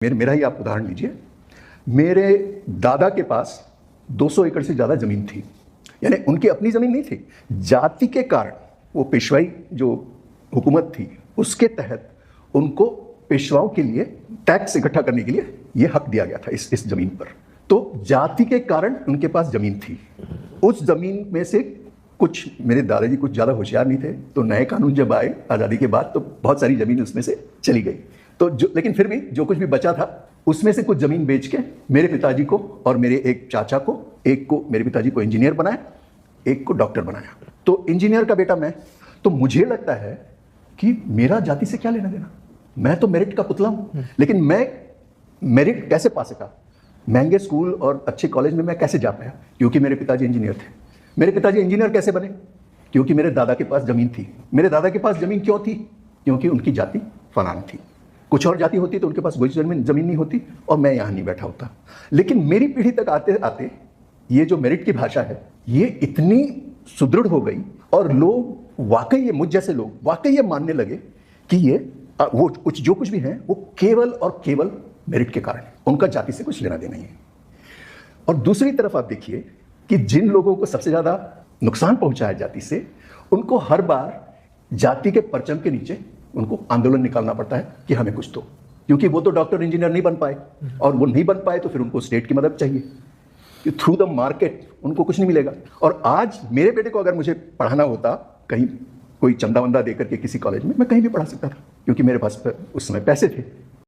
मेरा ही आप उदाहरण लीजिए। मेरे दादा के पास 200 एकड़ से ज़्यादा ज़मीन थी, यानी उनकी अपनी ज़मीन नहीं थी। जाति के कारण वो पेशवाई जो हुकूमत थी उसके तहत उनको पेशवाओं के लिए टैक्स इकट्ठा करने के लिए ये हक दिया गया था इस ज़मीन पर। तो जाति के कारण उनके पास ज़मीन थी। उस ज़मीन में से कुछ, मेरे दादाजी कुछ ज़्यादा होशियार नहीं थे, तो नए कानून जब आए आज़ादी के बाद तो बहुत सारी ज़मीन उसमें से चली गई। तो लेकिन फिर भी जो कुछ भी बचा था उसमें से कुछ ज़मीन बेच के मेरे पिताजी को और मेरे एक चाचा को, एक को मेरे पिताजी को इंजीनियर बनाया, एक को डॉक्टर बनाया। तो इंजीनियर का बेटा मैं, तो मुझे लगता है कि मेरा जाति से क्या लेना देना। मैं तो मेरिट का पुतला हूँ, लेकिन मैं मेरिट कैसे पा सका, महंगे स्कूल और अच्छे कॉलेज में मैं कैसे जा पाया, क्योंकि मेरे पिताजी इंजीनियर थे। मेरे पिताजी इंजीनियर कैसे बने, क्योंकि मेरे दादा के पास ज़मीन थी। मेरे दादा के पास ज़मीन क्यों थी, क्योंकि उनकी जाति फलान थी। कुछ और जाति होती तो उनके पास कोई ज़मीन नहीं होती और मैं यहाँ नहीं बैठा होता। लेकिन मेरी पीढ़ी तक आते आते ये जो मेरिट की भाषा है ये इतनी सुदृढ़ हो गई और लोग वाकई, ये मुझ जैसे लोग वाकई ये मानने लगे कि ये वो कुछ जो कुछ भी है वो केवल और केवल मेरिट के कारण है, उनका जाति से कुछ लेना देना ही है। और दूसरी तरफ आप देखिए कि जिन लोगों को सबसे ज़्यादा नुकसान पहुंचा है जाति से, उनको हर बार जाति के परचम के नीचे उनको आंदोलन निकालना पड़ता है कि हमें कुछ दो, क्योंकि वो तो डॉक्टर इंजीनियर नहीं बन पाए, और वो नहीं बन पाए तो फिर उनको स्टेट की मदद चाहिए कि थ्रू द मार्केट उनको कुछ नहीं मिलेगा। और आज मेरे बेटे को अगर मुझे पढ़ाना होता कहीं कोई चंदा वंदा देकर के किसी कॉलेज में, मैं कहीं भी पढ़ा सकता था, क्योंकि मेरे पास उस समय पैसे थे।